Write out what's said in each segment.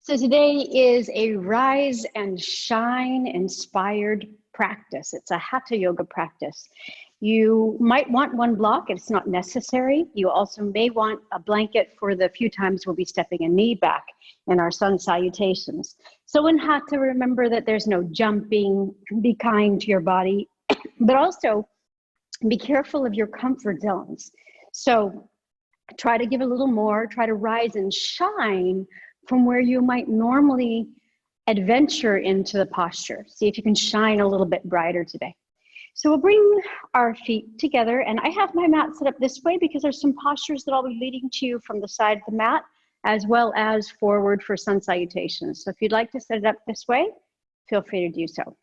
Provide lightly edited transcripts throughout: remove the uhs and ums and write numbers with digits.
So today is a rise and shine inspired practice. It's a hatha yoga practice. You might want one block, it's not necessary. You also may want a blanket for the few times we'll be stepping a knee back in our sun salutations. So in hatha, remember that there's no jumping, be kind to your body, but also be careful of your comfort zones. So try to give a little more, try to rise and shine from where you might normally adventure into the posture. See if you can shine a little bit brighter today. So we'll bring our feet together, and I have my mat set up this way because there's some postures that I'll be leading to you from the side of the mat, as well as forward for sun salutations. So if you'd like to set it up this way, feel free to do so.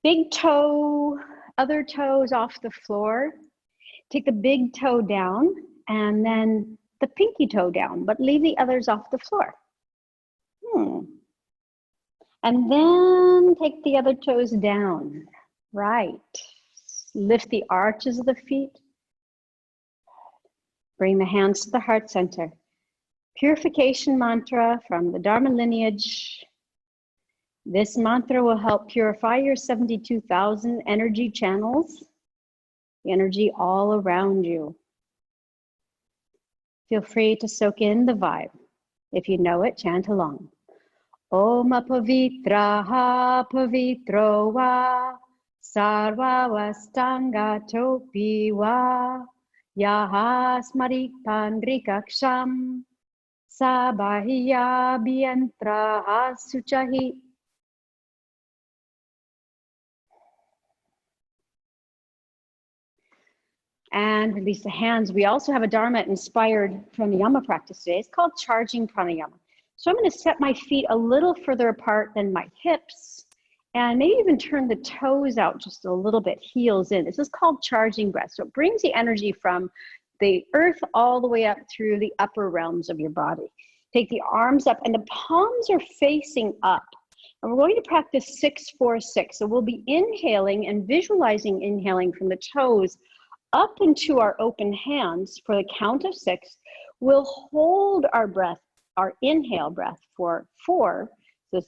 Big toe, other toes off the floor. Take the big toe down and then the pinky toe down, but leave the others off the floor. And then take the other toes down. Right. Lift the arches of the feet. Bring the hands to the heart center. Purification mantra from the Dharma lineage. This mantra will help purify your 72,000 energy channels, the energy all around you. Feel free to soak in the vibe. If you know it, chant along. Om apavitraha pavitro va sarva vastanga topi va yaha smarik pandrikaksham sabahya bhiyantraha suchahi. And release the hands. We also have a Dharma inspired pranayama practice today. It's called charging pranayama. So I'm going to set my feet a little further apart than my hips and maybe even turn the toes out just a little bit, heels in. This is called charging breath. So it brings the energy from the earth all the way up through the upper realms of your body. Take the arms up and the palms are facing up. And we're going to practice 6-4-6. So we'll be inhaling and visualizing inhaling from the toes up into our open hands for the count of 6. We'll hold our breath, our inhale breath for 4. So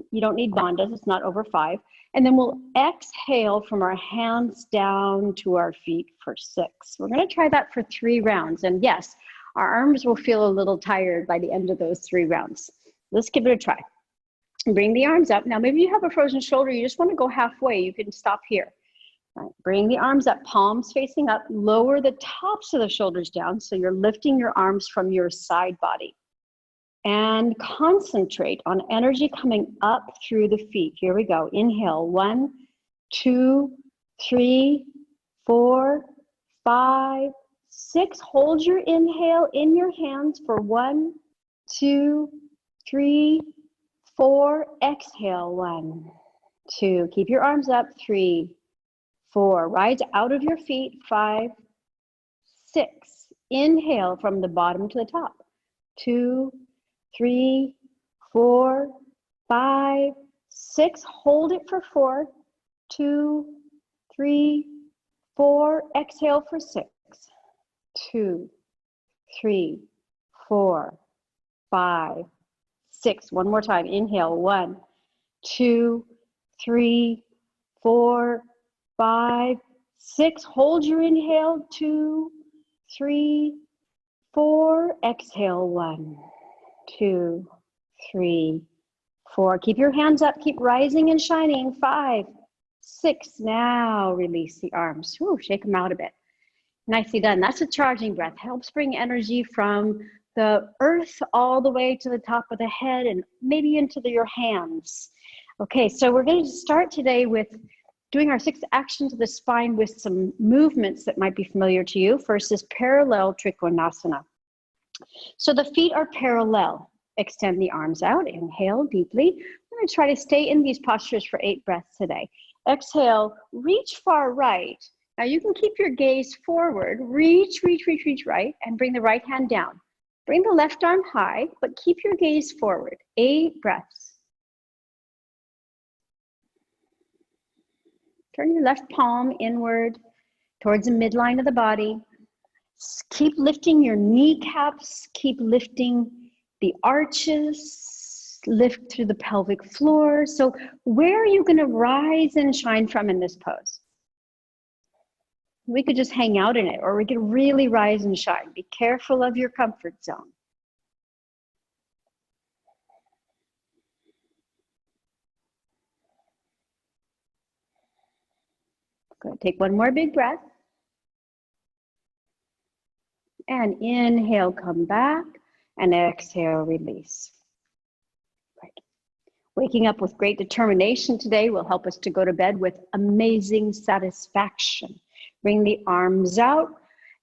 you don't need bandhas, it's not over 5. And then we'll exhale from our hands down to our feet for 6. We're gonna try that for 3 rounds. And yes, our arms will feel a little tired by the end of those 3 rounds. Let's give it a try. Bring the arms up. Now maybe you have a frozen shoulder, you just wanna go halfway, you can stop here. Right. Bring the arms up, palms facing up, lower the tops of the shoulders down so you're lifting your arms from your side body. And concentrate on energy coming up through the feet. Here we go. Inhale, 1, 2, 3, 4, 5, 6. Hold your inhale in your hands for 1, 2, 3, 4. Exhale, 1, 2. Keep your arms up, 3, 4. Rise out of your feet, 5, 6. Inhale from the bottom to the top. 2, 3, 4, 5, 6. Hold it for 4, 2, 3, 4. Exhale for 6, 2, 3, 4, 5, 6. One more time. Inhale, 1, 2, 3, 4, 5, 6. Hold your inhale. 2, 3, 4. Exhale. 1, 2, 3, 4. Keep your hands up. Keep rising and shining. 5, 6. Now release the arms. Ooh, shake them out a bit. Nicely done. That's a charging breath. Helps bring energy from the earth all the way to the top of the head and maybe into your hands. Okay, so we're going to start today with doing our 6 actions of the spine with some movements that might be familiar to you. First is parallel trikonasana. So the feet are parallel. Extend the arms out. Inhale deeply. We're going to try to stay in these postures for 8 breaths today. Exhale, reach far right. Now you can keep your gaze forward. Reach right, and bring the right hand down. Bring the left arm high, but keep your gaze forward. 8 breaths. Turn your left palm inward towards the midline of the body. Keep lifting your kneecaps. Keep lifting the arches, lift through the pelvic floor. So where are you going to rise and shine from in this pose? We could just hang out in it, or we could really rise and shine. Be careful of your comfort zone. Good. Take one more big breath. And inhale, come back, and exhale, release. Right. Waking up with great determination today will help us to go to bed with amazing satisfaction. Bring the arms out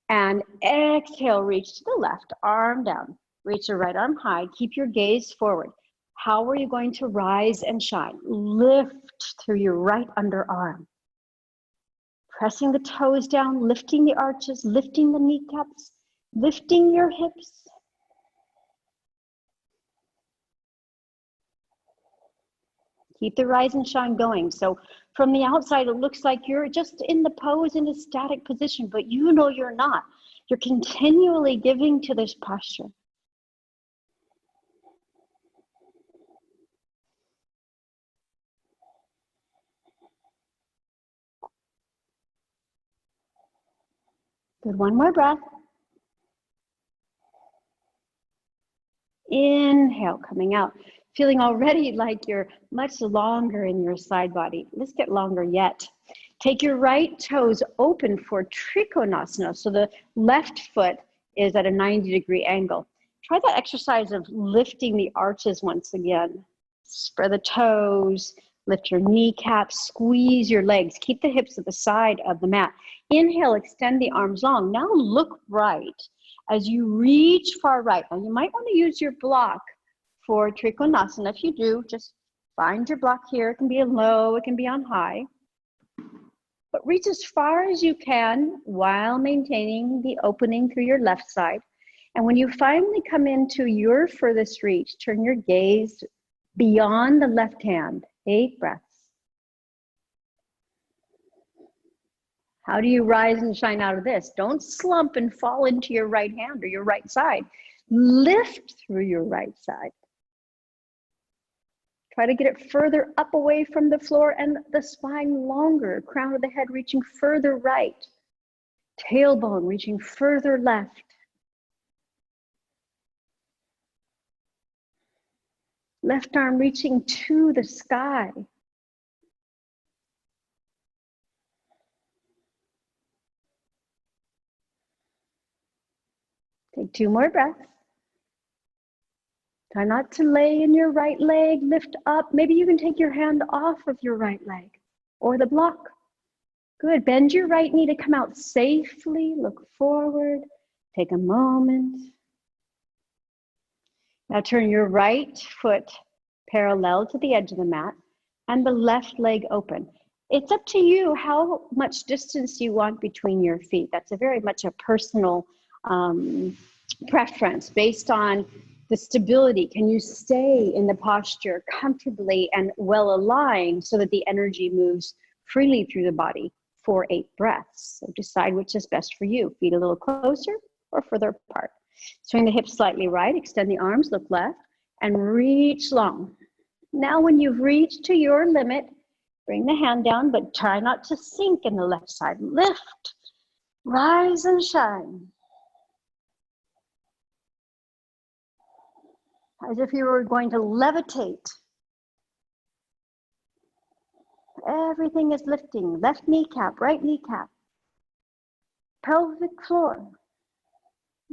and exhale, reach to the left, arm down. Reach the right arm high, keep your gaze forward. How are you going to rise and shine? Lift through your right underarm. Pressing the toes down, lifting the arches, lifting the kneecaps, lifting your hips. Keep the rise and shine going. So from the outside, it looks like you're just in the pose in a static position, but you know you're not. You're continually giving to this posture. Good, one more breath. Inhale, coming out. Feeling already like you're much longer in your side body. Let's get longer yet. Take your right toes open for Trikonasana. So the left foot is at a 90-degree angle. Try that exercise of lifting the arches once again. Spread the toes, lift your kneecaps, squeeze your legs. Keep the hips at the side of the mat. Inhale, extend the arms long. Now look right as you reach far right. Now you might want to use your block for Trikonasana. If you do, just find your block here. It can be on low, it can be on high. But reach as far as you can while maintaining the opening through your left side. And when you finally come into your furthest reach, turn your gaze beyond the left hand. 8 breaths. How do you rise and shine out of this? Don't slump and fall into your right hand or your right side. Lift through your right side. Try to get it further up away from the floor and the spine longer. Crown of the head reaching further right. Tailbone reaching further left. Left arm reaching to the sky. Take 2 more breaths. Try not to lay in your right leg, lift up. Maybe you can take your hand off of your right leg or the block. Good, bend your right knee to come out safely. Look forward, take a moment. Now turn your right foot parallel to the edge of the mat and the left leg open. It's up to you how much distance you want between your feet. That's very much a personal preference based on the stability. Can you stay in the posture comfortably and well aligned so that the energy moves freely through the body for 8 breaths? So decide which is best for you. Feet a little closer or further apart. Swing the hips slightly right, extend the arms, look left, and reach long. Now when you've reached to your limit, bring the hand down, but try not to sink in the left side. Lift, rise and shine. As if you were going to levitate. Everything is lifting. Left kneecap, right kneecap. Pelvic floor.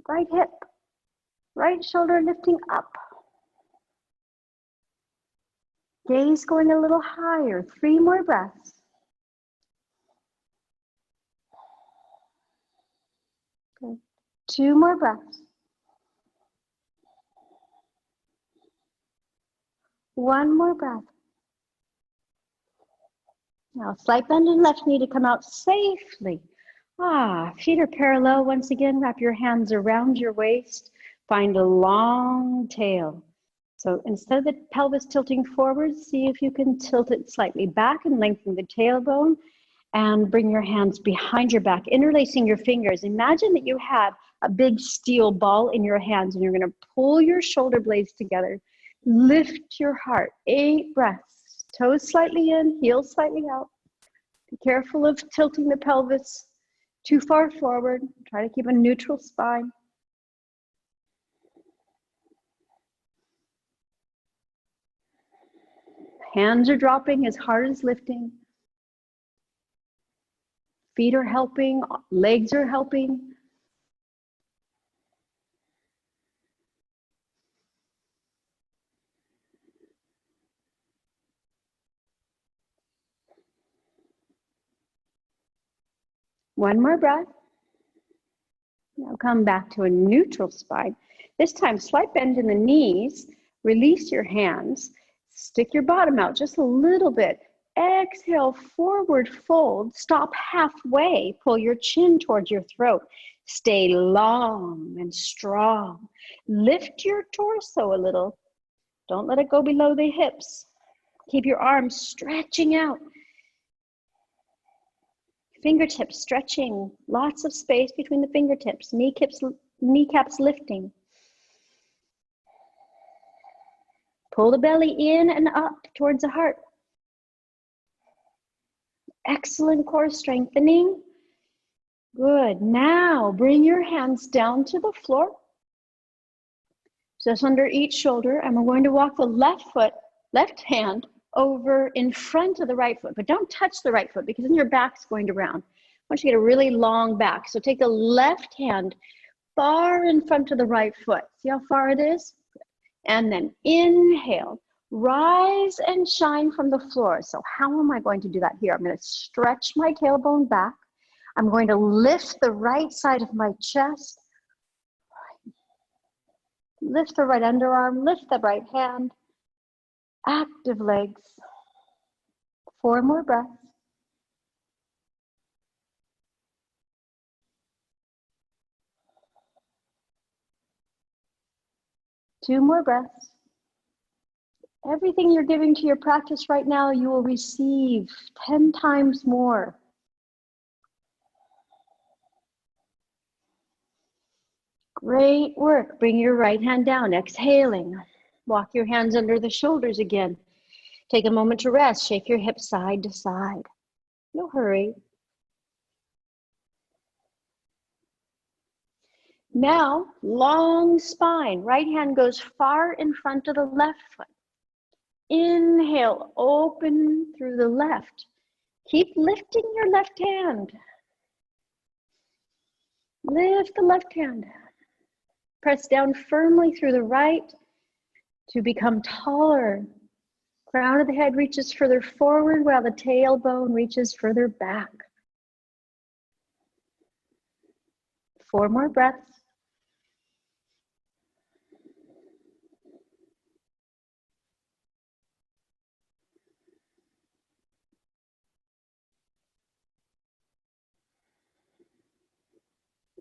Right hip. Right shoulder lifting up. Gaze going a little higher. 3 more breaths. Good. 2 more breaths. 1 more breath. Now slight bend in left knee to come out safely. Feet are parallel once again. Wrap your hands around your waist. Find a long tail. So instead of the pelvis tilting forward, see if you can tilt it slightly back and lengthen the tailbone and bring your hands behind your back, interlacing your fingers. Imagine that you have a big steel ball in your hands, and you're going to pull your shoulder blades together. Lift your heart. 8 breaths. Toes slightly in, heels slightly out. Be careful of tilting the pelvis too far forward. Try to keep a neutral spine. Hands are dropping as hard as lifting. Feet are helping, legs are helping. One more breath. Now come back to a neutral spine. This time, slight bend in the knees. Release your hands. Stick your bottom out just a little bit. Exhale, forward fold. Stop halfway. Pull your chin towards your throat. Stay long and strong. Lift your torso a little. Don't let it go below the hips. Keep your arms stretching out. Fingertips stretching. Lots of space between the fingertips. Kneecaps lifting. Pull the belly in and up towards the heart. Excellent core strengthening. Good. Now bring your hands down to the floor, just under each shoulder, and we're going to walk the left hand over in front of the right foot, but don't touch the right foot because then your back's going to round. I want you to get a really long back. So take the left hand far in front of the right foot. See how far it is? And then inhale, rise and shine from the floor. So how am I going to do that here? I'm going to stretch my tailbone back. I'm going to lift the right side of my chest. Lift the right underarm, lift the right hand. Active legs. 4 more breaths. Two more breaths. Everything you're giving to your practice right now, you will receive 10 times more. Great work. Bring your right hand down, exhaling. Walk your hands under the shoulders again. Take a moment to rest. Shake your hips side to side. No hurry. Now, long spine. Right hand goes far in front of the left foot. Inhale, open through the left. Keep lifting your left hand. Lift the left hand. Press down firmly through the right to become taller. Crown of the head reaches further forward while the tailbone reaches further back. 4 more breaths.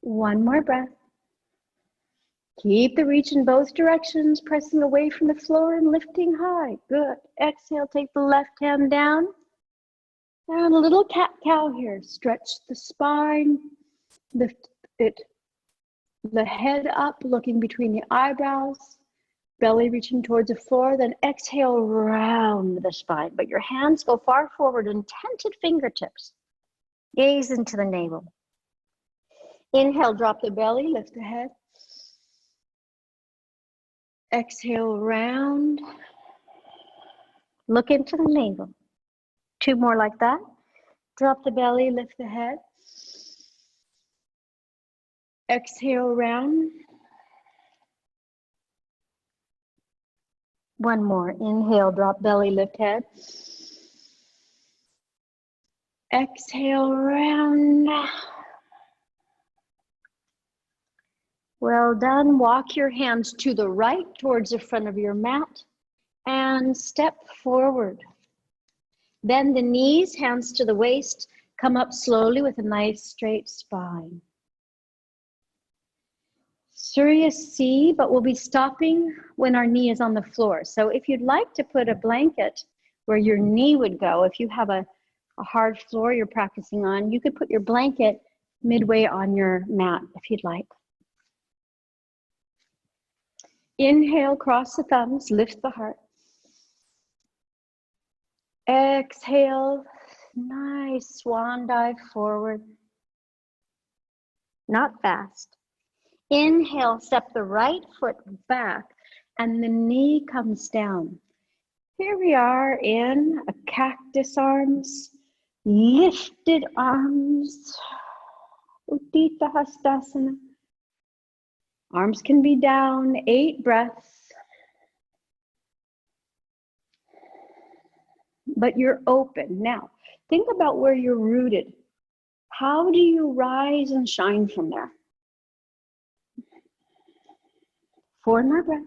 One more breath. Keep the reach in both directions, pressing away from the floor and lifting high. Good. Exhale, take the left hand down. And a little cat-cow here. Stretch the spine, lift it, the head up, looking between the eyebrows, belly reaching towards the floor, then exhale, round the spine. But your hands go far forward, intented fingertips. Gaze into the navel. Inhale, drop the belly, lift the head. Exhale, round. Look into the navel. 2 more like that. Drop the belly, lift the head. Exhale, round. 1 more. Inhale, drop belly, lift head. Exhale, round. Well done. Walk your hands to the right towards the front of your mat and step forward. Bend the knees, hands to the waist. Come up slowly with a nice straight spine. Surya C, but we'll be stopping when our knee is on the floor. So if you'd like to put a blanket where your knee would go, if you have a hard floor you're practicing on, you could put your blanket midway on your mat if you'd like. Inhale, cross the thumbs, lift the heart. Exhale, nice swan dive forward. Not fast. Inhale, step the right foot back and the knee comes down. Here we are in a cactus arms, lifted arms, Uddita Hastasana. Arms can be down, 8 breaths. But you're open. Now, think about where you're rooted. How do you rise and shine from there? 4 more breaths.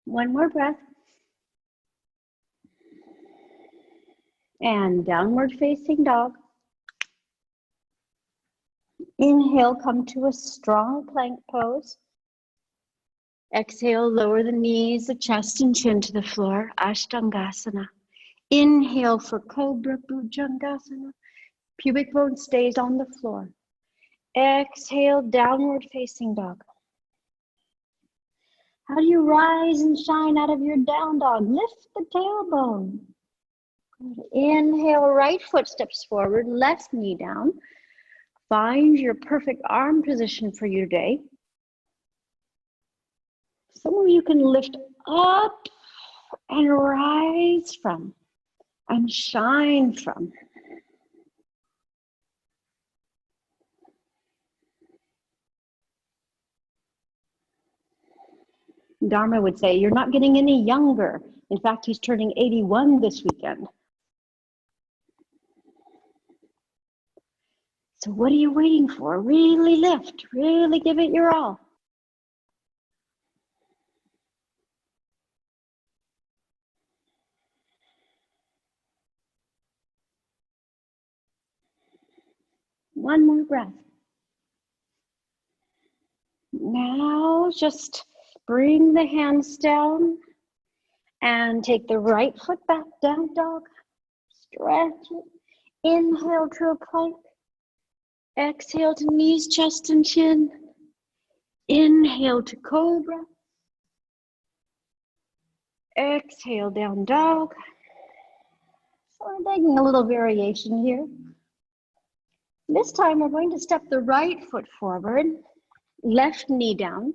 One more breath. And downward facing dog. Inhale, come to a strong plank pose. Exhale, lower the knees, the chest and chin to the floor, Ashtangasana. Inhale for Cobra Bhujangasana. Pubic bone stays on the floor. Exhale, downward facing dog. How do you rise and shine out of your down dog? Lift the tailbone. Inhale, right foot steps forward, left knee down. Find your perfect arm position for you today. Somewhere you can lift up and rise from and shine from. Dharma would say, you're not getting any younger. In fact, he's turning 81 this weekend. So what are you waiting for? Really lift, really give it your all. One more breath. Now just bring the hands down and take the right foot back, down dog. Stretch it. Inhale to a plank. Exhale to knees, chest, and chin. Inhale to cobra. Exhale, down dog. So we're taking a little variation here. This time we're going to step the right foot forward, left knee down.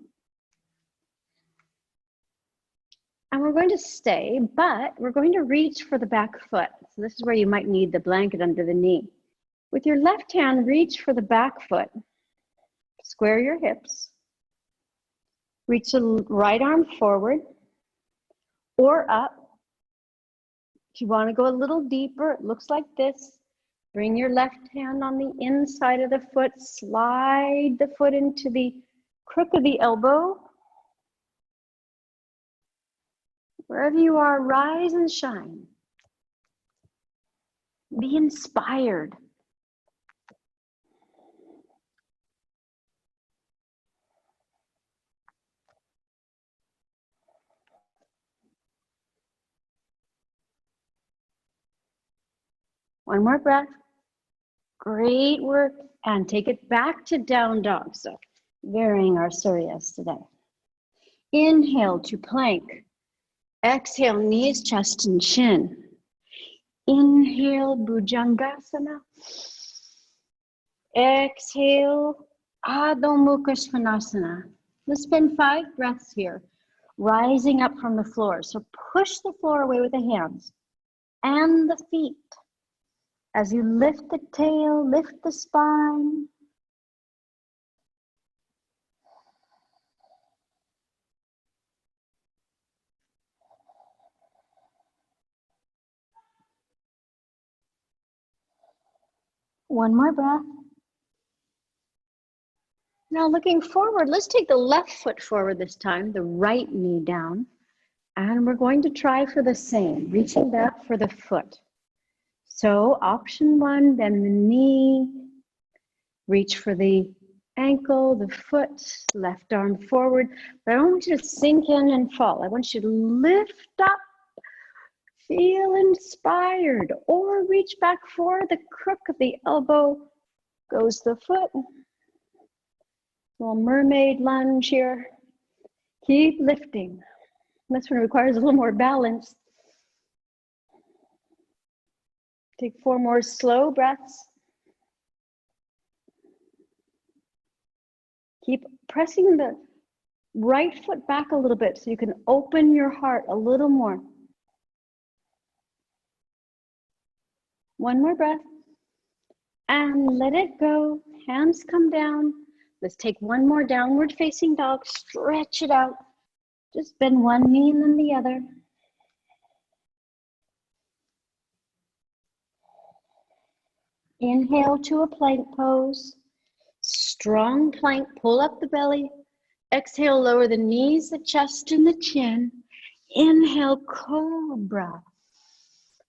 And we're going to stay, but we're going to reach for the back foot. So this is where you might need the blanket under the knee. With your left hand, reach for the back foot. Square your hips. Reach the right arm forward or up. If you want to go a little deeper, it looks like this. Bring your left hand on the inside of the foot. Slide the foot into the crook of the elbow. Wherever you are, rise and shine. Be inspired. One more breath. Great work. And take it back to down dog. So varying our suryas today. Inhale to plank. Exhale, knees, chest, and chin. Inhale, Bhujangasana. Exhale, Adho Mukha Svanasana. Let's spend 5 breaths here, rising up from the floor. So push the floor away with the hands and the feet. As you lift the tail, lift the spine. One more breath. Now looking forward, let's take the left foot forward this time, the right knee down. And we're going to try for the same, reaching back for the foot. So option 1, bend the knee, reach for the ankle, the foot, left arm forward. But I don't want you to sink in and fall. I want you to lift up, Feel inspired, or reach back for the crook of the elbow. Goes the foot. Little mermaid lunge here. Keep lifting. This one requires a little more balance. Take 4 more slow breaths. Keep pressing the right foot back a little bit so you can open your heart a little more. One more breath. And let it go. Hands come down. Let's take one more downward facing dog. Stretch it out. Just bend one knee and then the other. Inhale to a plank pose. Strong plank, pull up the belly. Exhale, lower the knees, the chest, and the chin. Inhale, cobra.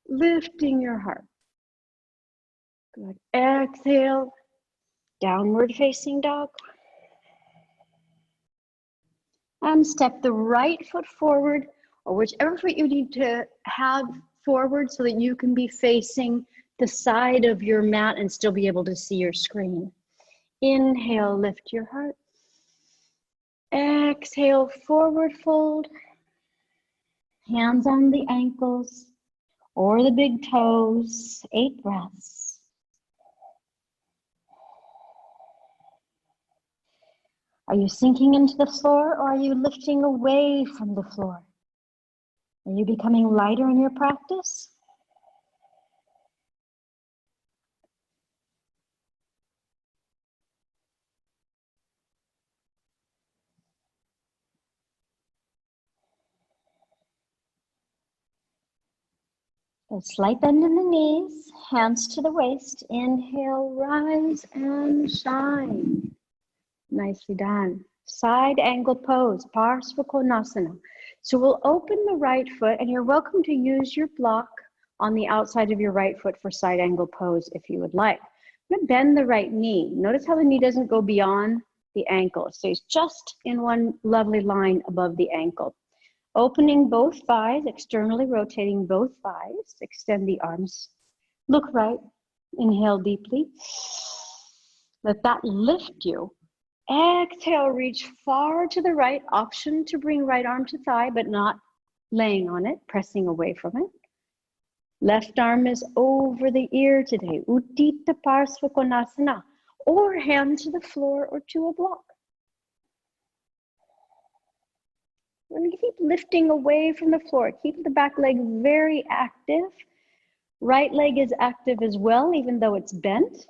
Lifting your heart. Good. Exhale, downward facing dog. And step the right foot forward, or whichever foot you need to have forward so that you can be facing the side of your mat and still be able to see your screen. Inhale, lift your heart. Exhale, forward fold. Hands on the ankles or the big toes. 8 breaths. Are you sinking into the floor, or are you lifting away from the floor? Are you becoming lighter in your practice? A slight bend in the knees, hands to the waist. Inhale, rise and shine. Nicely done. Side angle pose, Parsvakonasana. So we'll open the right foot, and you're welcome to use your block on the outside of your right foot for side angle pose if you would like. I'm gonna bend the right knee. Notice how the knee doesn't go beyond the ankle. It stays just in one lovely line above the ankle. Opening both thighs, externally rotating both thighs. Extend the arms. Look right. Inhale deeply. Let that lift you. Exhale, reach far to the right. Option to bring right arm to thigh, but not laying on it, pressing away from it. Left arm is over the ear today. Uttita Parsvakonasana. Or hand to the floor or to a block. We're going to keep lifting away from the floor. Keep the back leg very active. Right leg is active as well, even though it's bent.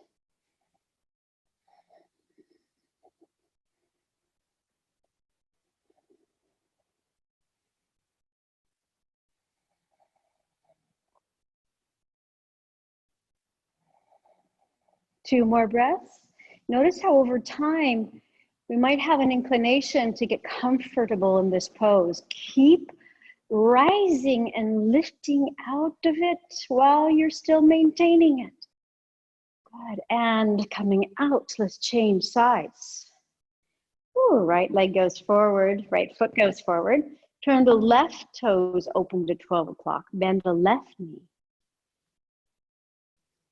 Two more breaths. Notice how over time, we might have an inclination to get comfortable in this pose. Keep rising and lifting out of it while you're still maintaining it. Good, and coming out, let's change sides. Ooh, right leg goes forward, right foot goes forward. Turn the left toes open to 12 o'clock. Bend the left knee.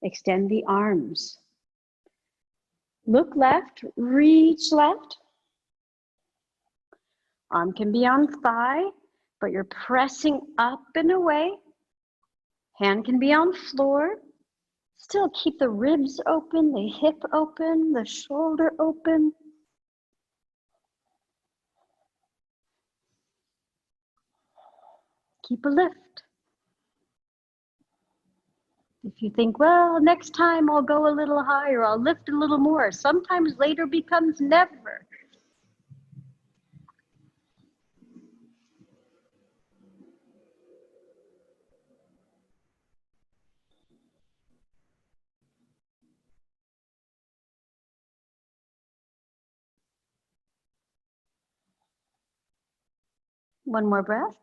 Extend the arms. Look left, reach left. Arm can be on thigh, but you're pressing up and away. Hand can be on floor. Still keep the ribs open, the hip open, the shoulder open. Keep a lift. If you think, well, next time I'll go a little higher, I'll lift a little more. Sometimes later becomes never. One more breath.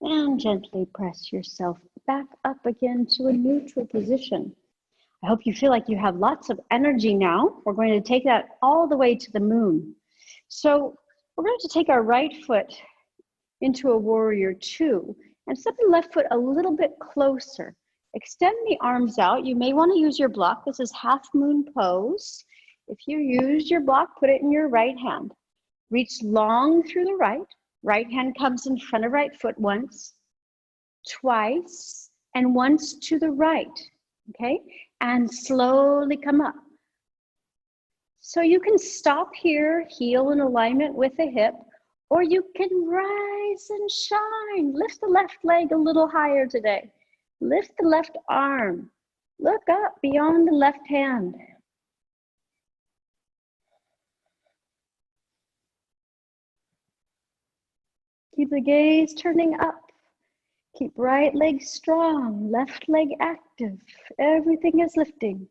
And gently press yourself back up again to a neutral position. I hope you feel like you have lots of energy now. We're going to take that all the way to the moon. So we're going to take our right foot into a warrior two, and step the left foot a little bit closer. Extend the arms out. You may want to use your block. This is half moon pose. If you use your block, put it in your right hand. Reach long through the right. Right hand comes in front of right foot once, twice, and once to the right, okay? And slowly come up. So you can stop here, heel in alignment with the hip, or you can rise and shine. Lift the left leg a little higher today. Lift the left arm. Look up beyond the left hand. Keep the gaze turning up. Keep right leg strong, left leg active. Everything is lifting.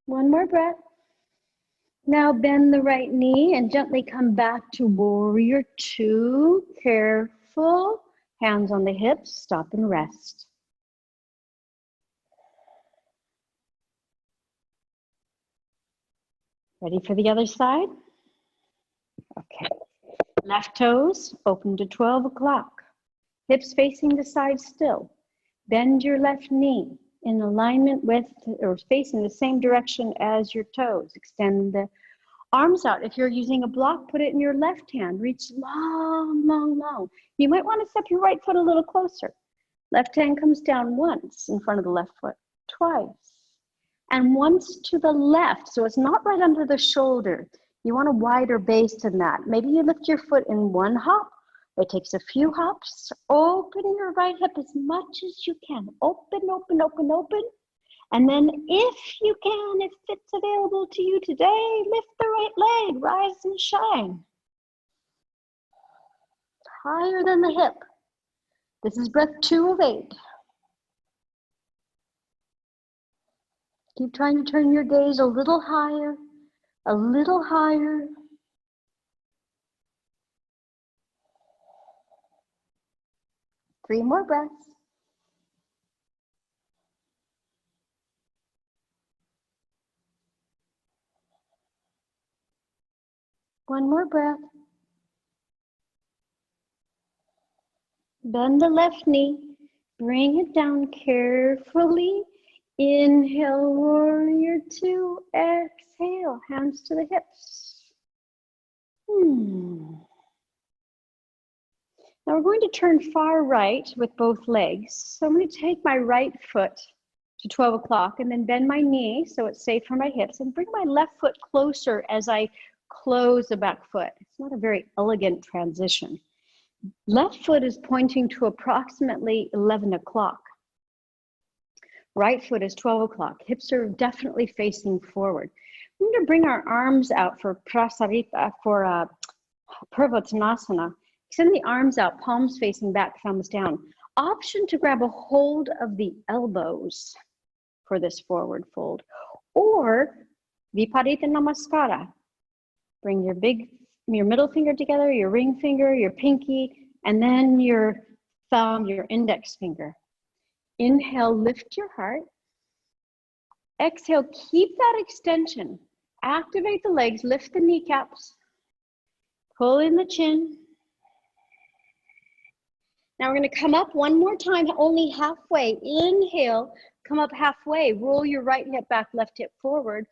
One more breath. Now bend the right knee and gently come back to warrior two. Careful. Hands on the hips, stop and rest. Ready for the other side? Okay. Left toes open to 12 o'clock. Hips facing the side still. Bend your left knee in alignment with, or facing the same direction as your toes. Extend the arms out. If you're using a block, put it in your left hand. Reach long, long, long. You might want to step your right foot a little closer. Left hand comes down once in front of the left foot, twice, and once to the left. So it's not right under the shoulder. You want a wider base than that. Maybe you lift your foot in one hop. It takes a few hops. Open your right hip as much as you can. Open, open, open, open. And then if you can, if it's available to you today, lift the right leg, rise and shine. Higher than the hip. This is breath 2 of 8. Keep trying to turn your gaze a little higher, a little higher. Three more breaths. One more breath. Bend the left knee, bring it down carefully. Inhale, warrior two. Exhale, hands to the hips. Now we're going to turn far right with both legs. So I'm going to take my right foot to 12 o'clock and then bend my knee so it's safe for my hips and bring my left foot closer as I close the back foot. It's not a very elegant transition. Left foot is pointing to approximately 11 o'clock. Right foot is 12 o'clock. Hips are definitely facing forward. We're going to bring our arms out for Prasarita, for Purvottanasana. Extend the arms out, palms facing back, thumbs down. Option to grab a hold of the elbows for this forward fold. Or Viparita Namaskara. Bring your middle finger together, your ring finger, your pinky, and then your thumb, your index finger. Inhale, lift your heart. Exhale, keep that extension. Activate the legs, lift the kneecaps. Pull in the chin. Now we're going to come up one more time, only halfway. Inhale, come up halfway. Roll your right hip back, left hip forward.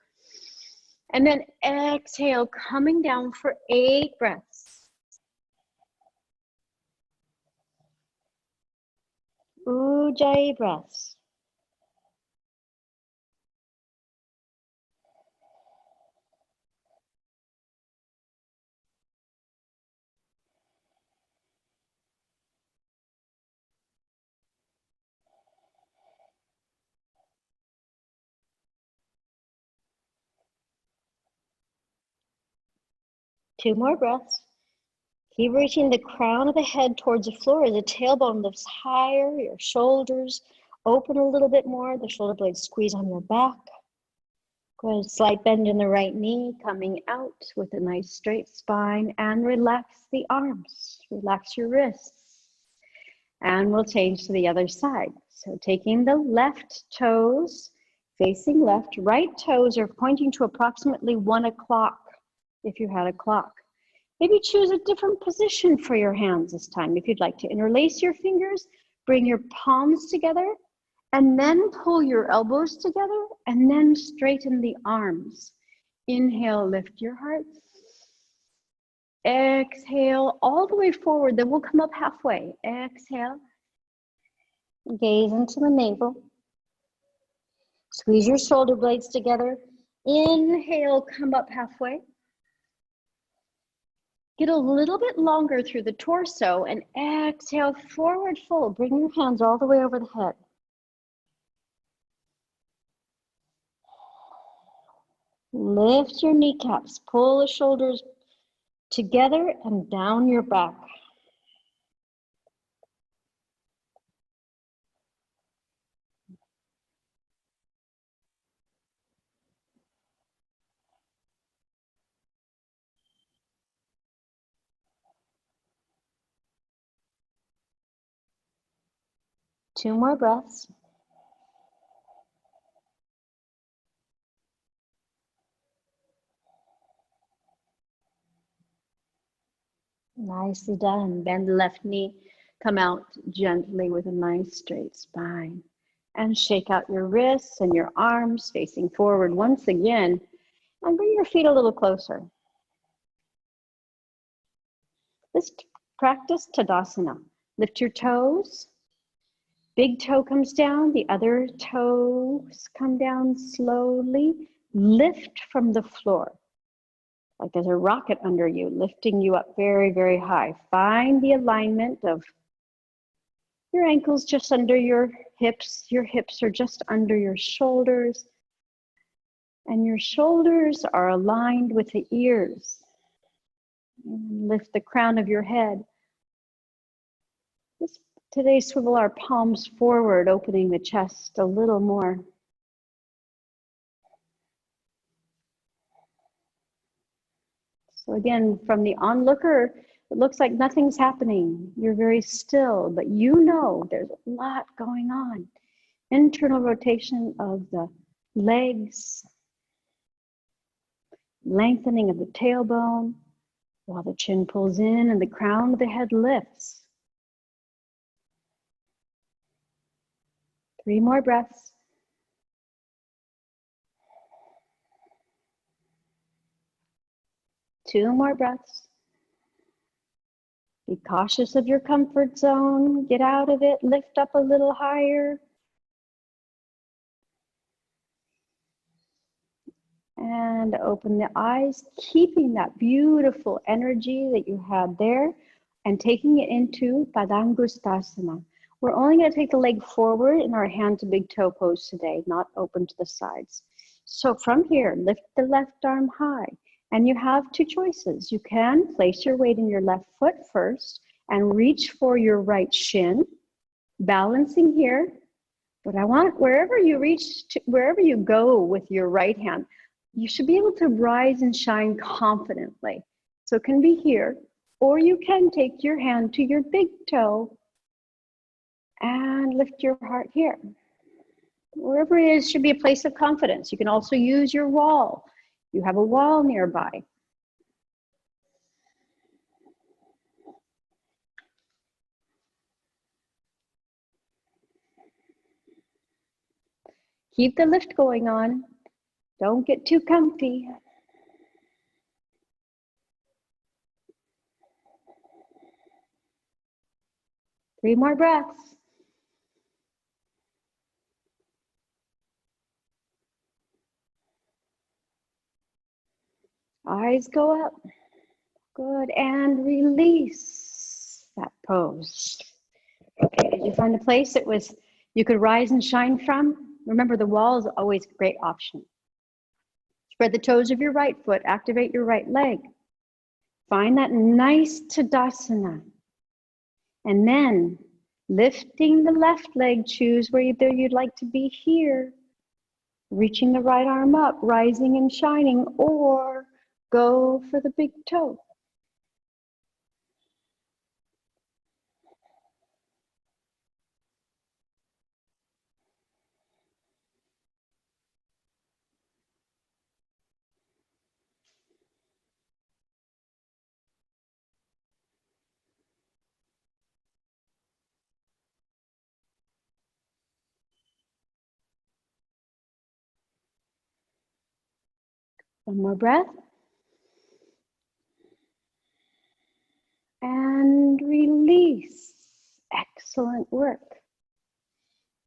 And then exhale, coming down for 8 breaths. Ujjayi breaths. Two more breaths. Keep reaching the crown of the head towards the floor as the tailbone lifts higher, your shoulders open a little bit more, the shoulder blades squeeze on your back. Go ahead, slight bend in the right knee, coming out with a nice straight spine, and relax the arms, relax your wrists. And we'll change to the other side. So taking the left toes, facing left, right toes are pointing to approximately 1 o'clock if you had a clock. Maybe choose a different position for your hands this time. If you'd like to interlace your fingers, bring your palms together, and then pull your elbows together, and then straighten the arms. Inhale, lift your heart. Exhale all the way forward, then we'll come up halfway. Exhale. Gaze into the navel. Squeeze your shoulder blades together. Inhale, come up halfway. Get a little bit longer through the torso and exhale, forward fold. Bring your hands all the way over the head. Lift your kneecaps, pull the shoulders together and down your back. Two more breaths. Nicely done. Bend the left knee. Come out gently with a nice straight spine. And shake out your wrists and your arms facing forward once again. And bring your feet a little closer. Let's practice Tadasana. Lift your toes. Big toe comes down. The other toes come down slowly. Lift from the floor. Like there's a rocket under you, lifting you up very, very high. Find the alignment of your ankles just under your hips. Your hips are just under your shoulders. And your shoulders are aligned with the ears. And lift the crown of your head. Let's today swivel our palms forward, opening the chest a little more. So again, from the onlooker, it looks like nothing's happening. You're very still, but you know there's a lot going on. Internal rotation of the legs, lengthening of the tailbone, while the chin pulls in and the crown of the head lifts. 3 more breaths. Two more breaths. Be cautious of your comfort zone. Get out of it. Lift up a little higher. And open the eyes, keeping that beautiful energy that you had there and taking it into Padangusthasana. We're only going to take the leg forward in our hand to big toe pose today, not open to the sides. So from here, lift the left arm high. And you have 2 choices. You can place your weight in your left foot first and reach for your right shin, balancing here. But I want wherever you reach, wherever you go with your right hand, you should be able to rise and shine confidently. So it can be here, or you can take your hand to your big toe and lift your heart here. Wherever it is should be a place of confidence. You can also use your wall. You have a wall nearby. Keep the lift going on. Don't get too comfy. Three more breaths. Eyes go up. Good, and release that pose. Okay, did you find a place that was you could rise and shine from? Remember, the wall is always a great option. Spread the toes of your right foot, activate your right leg. Find that nice Tadasana. And then, lifting the left leg, choose whether you'd like to be here. Reaching the right arm up, rising and shining, or go for the big toe. One more breath. And release. Excellent work.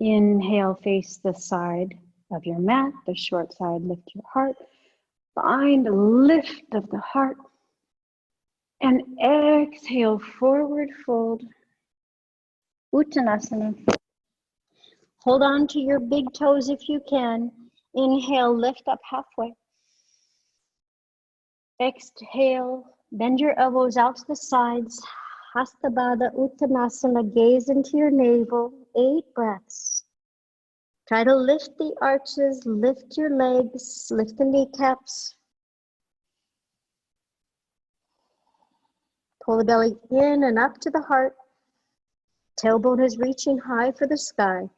Inhale, face the side of your mat, the short side, lift your heart. Find a lift of the heart. And exhale, forward fold. Uttanasana. Hold on to your big toes if you can. Inhale, lift up halfway. Exhale, bend your elbows out to the sides. Hasta Baddha Uttanasana, gaze into your navel. 8 breaths. Try to lift the arches, lift your legs, lift the kneecaps. Pull the belly in and up to the heart. Tailbone is reaching high for the sky.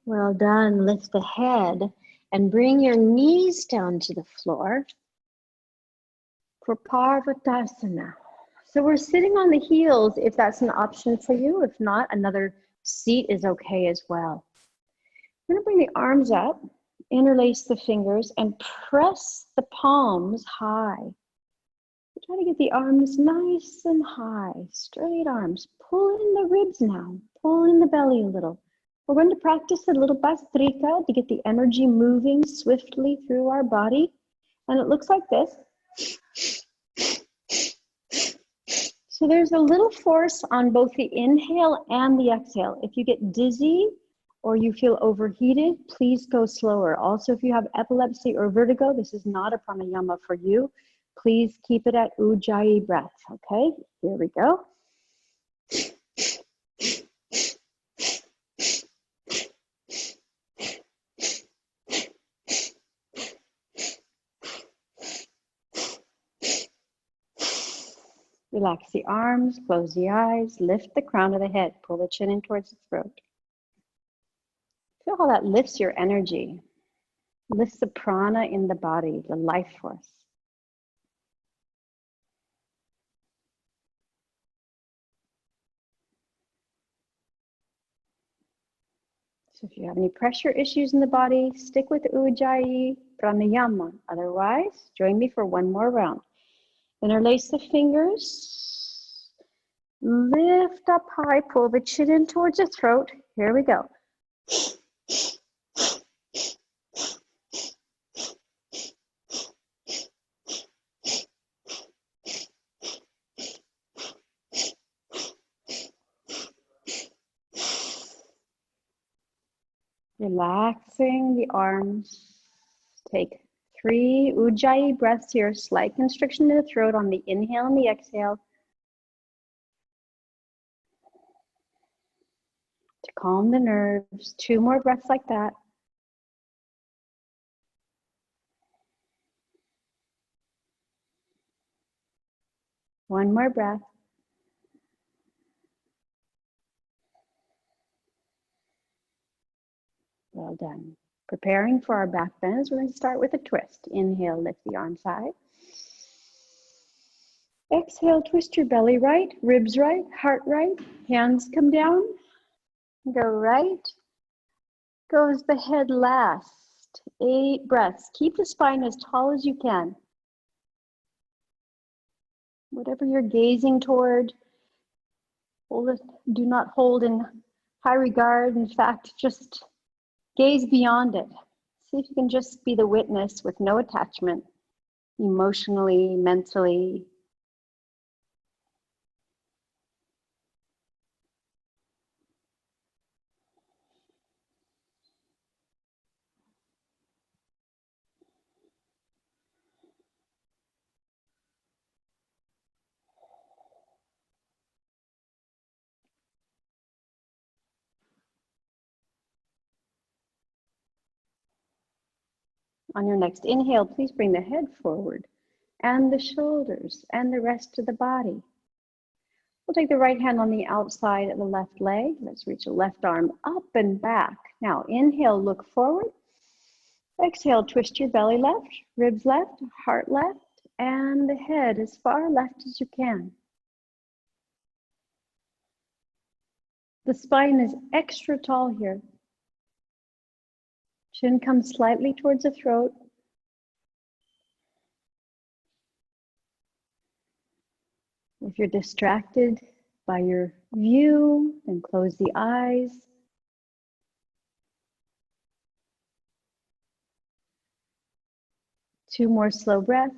Well done. Lift the head and bring your knees down to the floor for Parvatasana. So we're sitting on the heels if that's an option for you. If not, another seat is okay as well. I'm going to bring the arms up, interlace the fingers, and press the palms high. Try to get the arms nice and high, straight arms. Pull in the ribs now, pull in the belly a little. We're going to practice a little Bhastrika to get the energy moving swiftly through our body. And it looks like this. So there's a little force on both the inhale and the exhale. If you get dizzy or you feel overheated, please go slower. Also, if you have epilepsy or vertigo, this is not a pranayama for you. Please keep it at Ujjayi breath, okay? Here we go. Relax the arms, close the eyes, lift the crown of the head, pull the chin in towards the throat. Feel how that lifts your energy, lifts the prana in the body, the life force. So if you have any pressure issues in the body, stick with Ujjayi pranayama. Otherwise, join me for one more round. Interlace the fingers, lift up high, pull the chin in towards the throat. Here we go. Relaxing the arms. Take 3 Ujjayi breaths here, slight constriction in the throat on the inhale and the exhale. To calm the nerves, 2 more breaths like that. One more breath. Well done. Preparing for our back bends, we're going to start with a twist. Inhale, lift the arms high. Exhale, twist your belly right, ribs right, heart right. Hands come down. Go right. Goes the head last. 8 breaths. Keep the spine as tall as you can. Whatever you're gazing toward, hold it, do not hold in high regard. In fact, just gaze beyond it. See if you can just be the witness with no attachment, emotionally, mentally. On your next inhale, please bring the head forward and the shoulders and the rest of the body. We'll take the right hand on the outside of the left leg. Let's reach the left arm up and back. Now inhale, look forward. Exhale, twist your belly left, ribs left, heart left. and the head as far left as you can. The spine is extra tall here. Chin comes slightly towards the throat. If you're distracted by your view, then close the eyes. Two more slow breaths.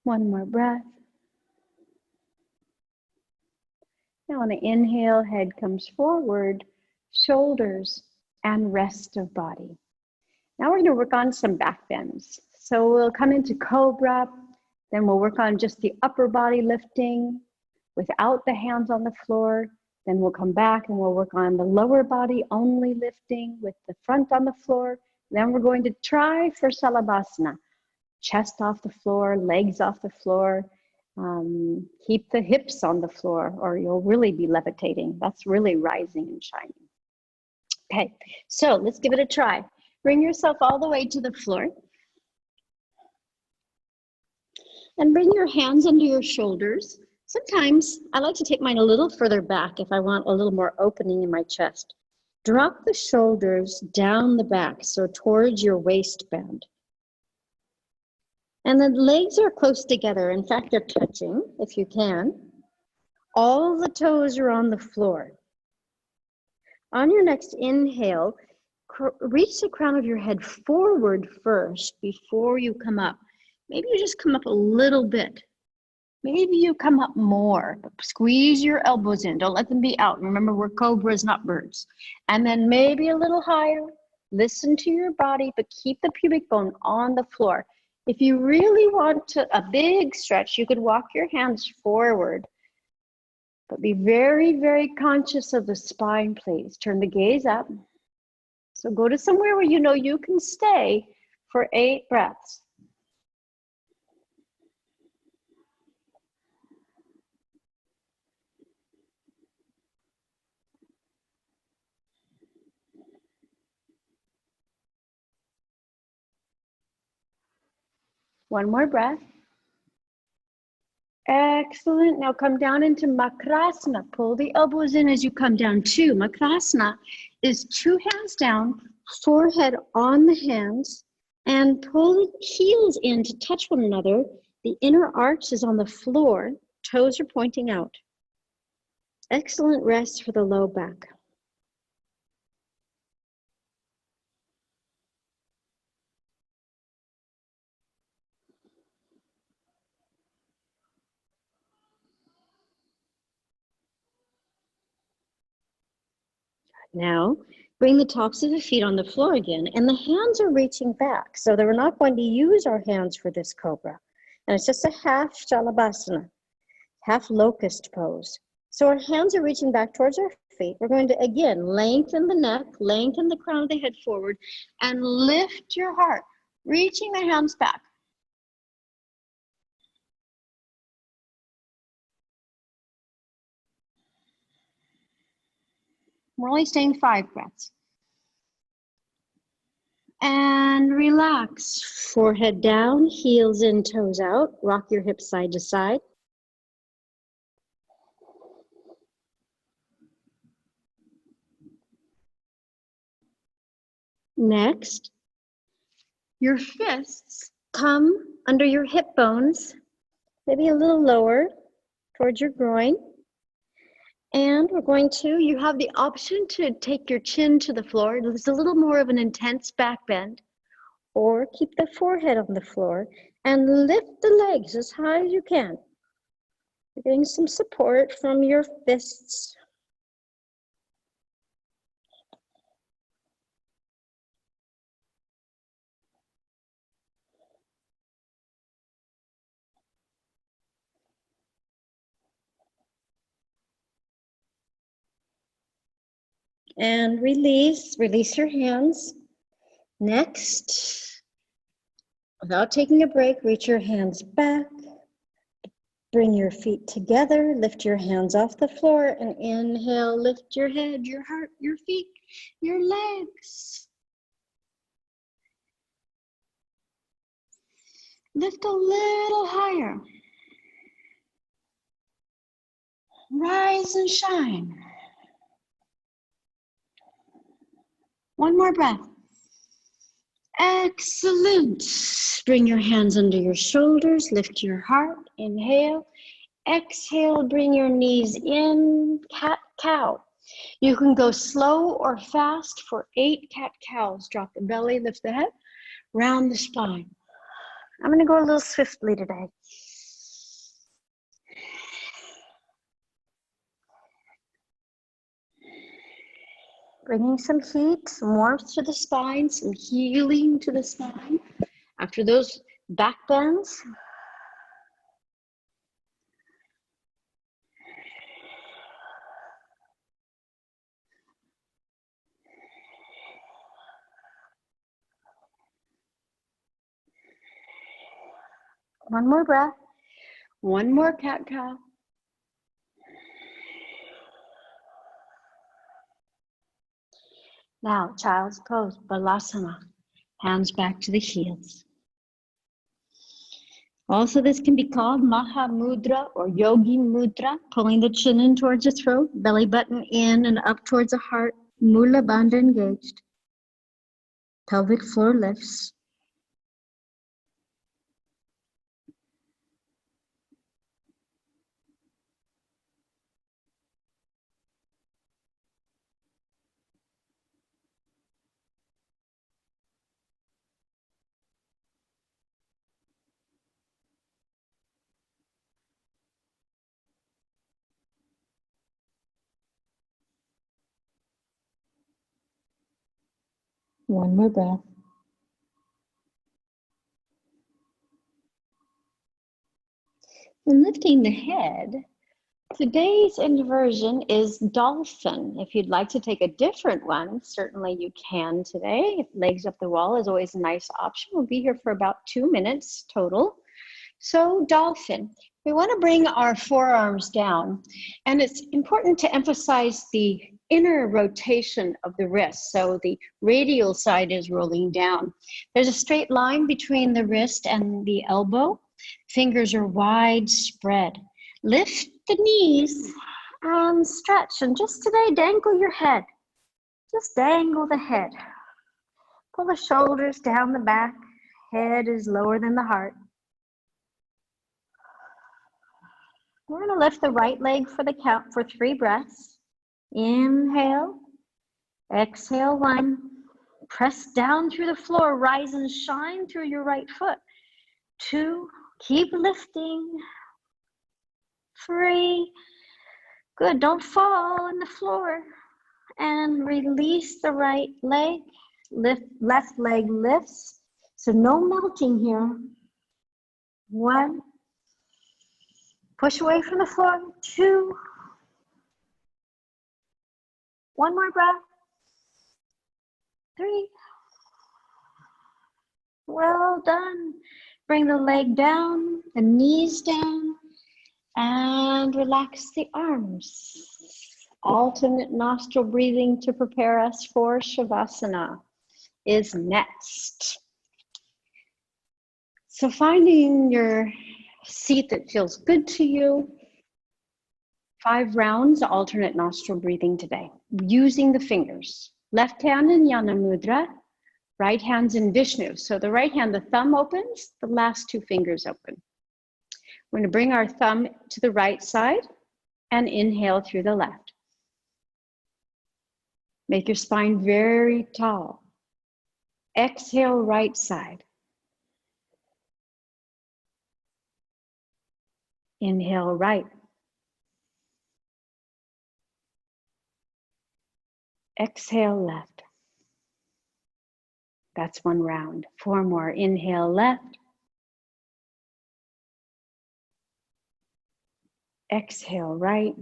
One more breath. Now on the inhale, head comes forward, shoulders and rest of body. Now we're going to work on some back bends. So we'll come into cobra, then we'll work on just the upper body lifting without the hands on the floor. Then we'll come back and we'll work on the lower body only lifting with the front on the floor. Then we're going to try for Salabhasana. Chest off the floor, legs off the floor. Keep the hips on the floor or you'll really be levitating. That's really rising and shining. Okay, so let's give it a try. Bring yourself all the way to the floor. And bring your hands under your shoulders. Sometimes I like to take mine a little further back if I want a little more opening in my chest. Drop the shoulders down the back, so towards your waistband. And the legs are close together. In fact, they're touching, if you can. All the toes are on the floor. On your next inhale, reach the crown of your head forward first before you come up. Maybe you just come up a little bit. Maybe you come up more. Squeeze your elbows in. Don't let them be out. Remember, we're cobras, not birds. And then maybe a little higher. Listen to your body, but keep the pubic bone on the floor. If you really want a big stretch, you could walk your hands forward. But be very, very conscious of the spine, please. Turn the gaze up. So go to somewhere where you know you can stay for 8 breaths. One more breath. Excellent. Now come down into Makrasana. Pull the elbows in as you come down too. Makrasana is 2 hands down, forehead on the hands, and pull the heels in to touch one another. The inner arch is on the floor. Toes are pointing out. Excellent rest for the low back. Now, bring the tops of the feet on the floor again, and the hands are reaching back. So that we're not going to use our hands for this cobra. And it's just a half Shalabhasana, half locust pose. So our hands are reaching back towards our feet. We're going to, again, lengthen the neck, lengthen the crown of the head forward, and lift your heart, reaching the hands back. We're only staying 5 breaths. And relax. Forehead down, heels in, toes out. Rock your hips side to side. Next, your fists come under your hip bones, maybe a little lower towards your groin. And we're going to, you have the option to take your chin to the floor. There's a little more of an intense back bend, or keep the forehead on the floor and lift the legs as high as you can. You're getting some support from your fists. And release your hands. Next, without taking a break, reach your hands back. Bring your feet together, lift your hands off the floor, and inhale, lift your head, your heart, your feet, your legs. Lift a little higher. Rise and shine. One more breath. Excellent. Bring your hands under your shoulders. Lift your heart. Inhale. Exhale. Bring your knees in. Cat-cow. You can go slow or fast for 8 cat-cows. Drop the belly, lift the head, round the spine. I'm going to go a little swiftly today. Bringing some heat, some warmth to the spine, some healing to the spine. After those back bends. One more breath. One more cat-cow. Now, child's pose, Balasana. Hands back to the heels. Also, this can be called Maha Mudra or Yogi Mudra, pulling the chin in towards the throat, belly button in and up towards the heart, Mula Bandha engaged. Pelvic floor lifts. One more breath. And lifting the head, today's inversion is dolphin. If you'd like to take a different one, certainly you can today. Legs up the wall is always a nice option. We'll be here for about 2 minutes total. So dolphin, we want to bring our forearms down, and it's important to emphasize the inner rotation of the wrist. So the radial side is rolling down. There's a straight line between the wrist and the elbow. Fingers are wide spread. Lift the knees and stretch, and just today dangle your head. Just dangle the head. Pull the shoulders down the back. Head is lower than the heart. We're going to lift the right leg for the count for 3 breaths. Inhale, exhale 1. Press down through the floor, rise and shine through your right foot. 2, keep lifting. 3, good, don't fall on the floor. And release the right leg, left leg lifts. So no melting here. 1, push away from the floor. 2, 1 more breath. 3, well done. Bring the leg down, the knees down, and relax the arms. Alternate nostril breathing to prepare us for Shavasana is next. So finding your seat that feels good to you. 5 rounds, alternate nostril breathing today, using the fingers. Left hand in Yana Mudra, right hand's in Vishnu. So the right hand, the thumb opens, the last 2 fingers open. We're going to bring our thumb to the right side and inhale through the left. Make your spine very tall. Exhale, right side. Inhale, right. Exhale, left. That's 1 round. 4 more. Inhale, left. Exhale, right.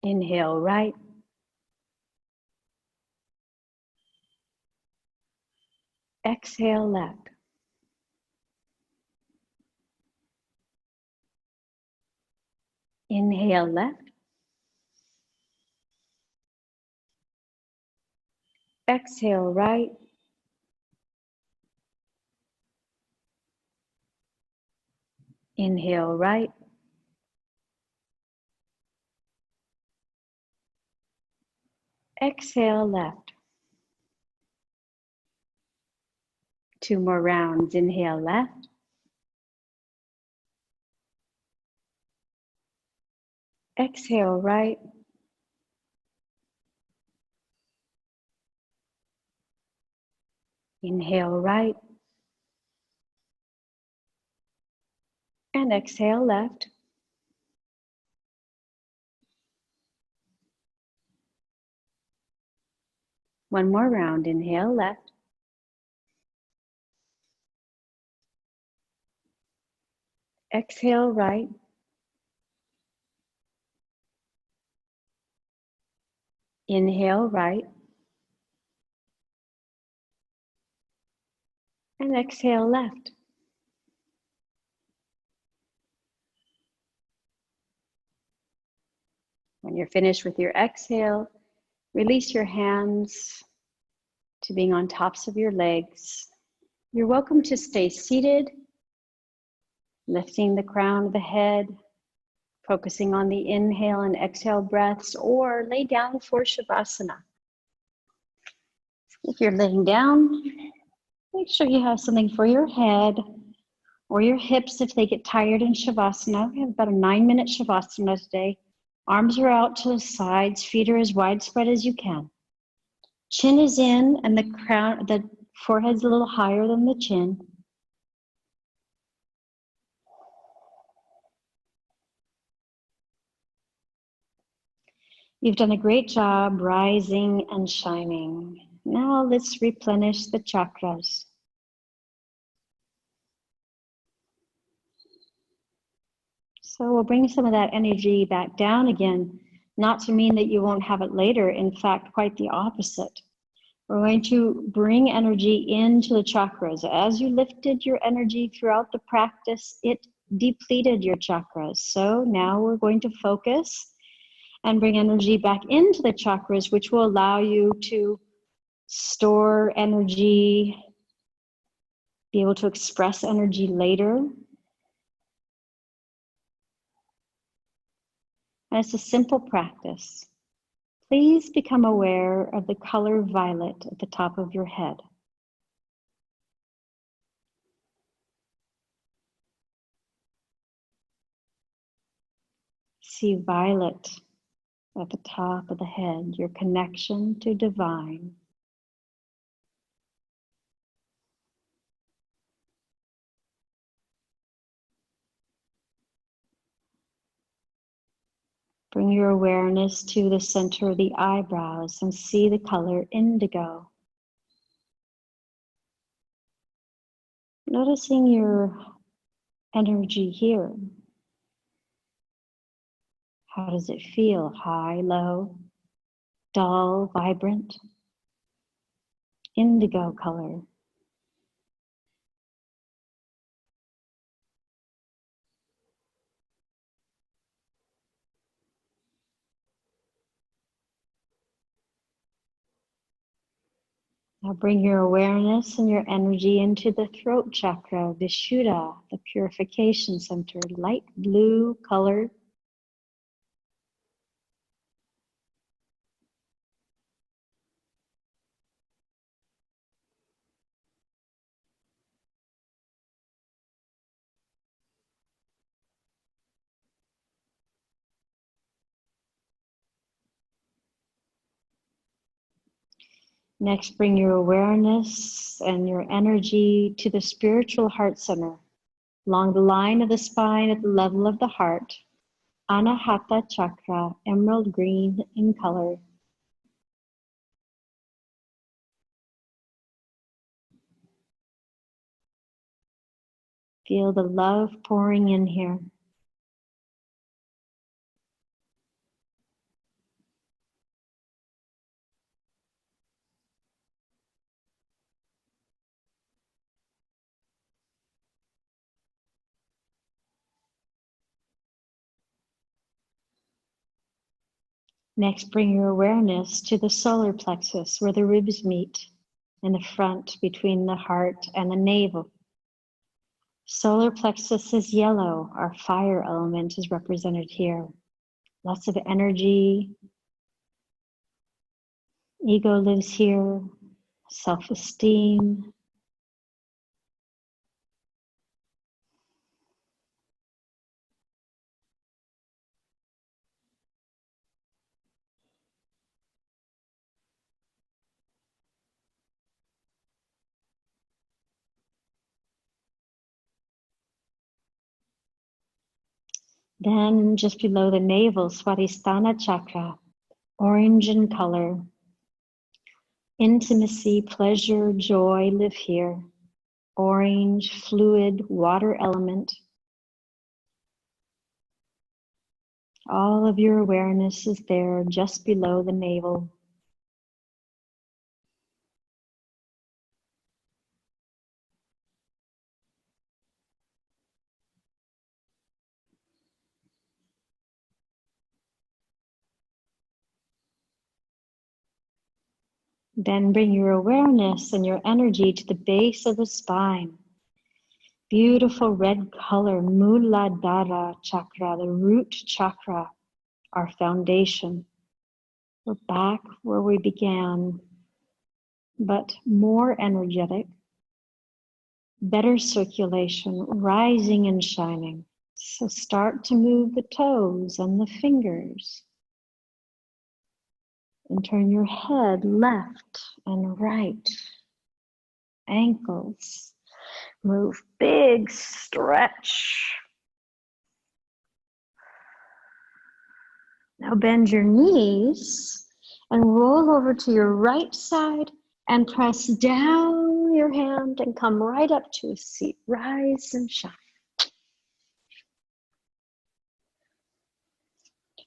Inhale, right. Exhale, left. Inhale, left. Exhale right. Inhale right. Exhale left. 2 more rounds. Inhale left. Exhale right. Inhale right. And exhale left. One more round. Inhale left. Exhale right. Inhale right. And exhale left. When you're finished with your exhale, release your hands to being on tops of your legs. You're welcome to stay seated, lifting the crown of the head, focusing on the inhale and exhale breaths, or lay down for Shavasana. If you're laying down, make sure you have something for your head or your hips if they get tired in Shavasana. We have about a 9-minute Shavasana today. Arms are out to the sides, feet are as widespread as you can. Chin is in and the forehead's a little higher than the chin. You've done a great job rising and shining. Now let's replenish the chakras. So we'll bring some of that energy back down again, not to mean that you won't have it later. In fact, quite the opposite. We're going to bring energy into the chakras. As you lifted your energy throughout the practice, it depleted your chakras. So now we're going to focus and bring energy back into the chakras, which will allow you to store energy, be able to express energy later. And it's a simple practice. Please become aware of the color violet at the top of your head. See violet at the top of the head, your connection to divine. Bring your awareness to the center of the eyebrows and see the color indigo. Noticing your energy here. How does it feel? High, low, dull, vibrant? Indigo color. Now bring your awareness and your energy into the throat chakra, Vishuddha, the purification center, light blue color. Next, bring your awareness and your energy to the spiritual heart center, along the line of the spine at the level of the heart, Anahata chakra, emerald green in color. Feel the love pouring in here. Next, bring your awareness to the solar plexus where the ribs meet in the front between the heart and the navel. Solar plexus is yellow. Our fire element is represented here. Lots of energy. Ego lives here. Self-esteem. Then just below the navel, Swadhisthana chakra, orange in color. Intimacy, pleasure, joy live here. Orange, fluid, water element. All of your awareness is there just below the navel. Then bring your awareness and your energy to the base of the spine. Beautiful red color, Muladhara chakra, the root chakra, our foundation. We're back where we began, but more energetic, better circulation, rising and shining. So start to move the toes and the fingers. And turn your head left and right. Ankles. Move, big stretch. Now bend your knees and roll over to your right side and press down your hand and come right up to a seat. Rise and shine.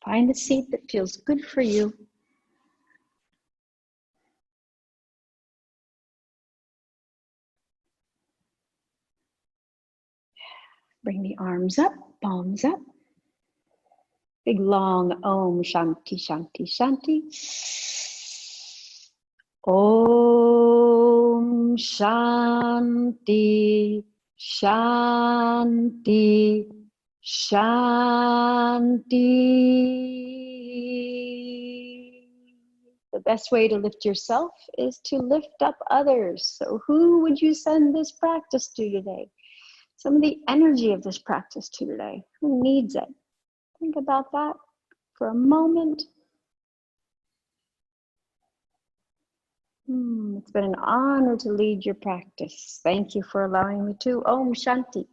Find a seat that feels good for you. Bring the arms up, palms up. Big long Om Shanti Shanti Shanti. Om Shanti Shanti Shanti. The best way to lift yourself is to lift up others. So who would you send this practice to today? Some of the energy of this practice to today. Who needs it? Think about that for a moment. It's been an honor to lead your practice. Thank you for allowing me to. Om Shanti.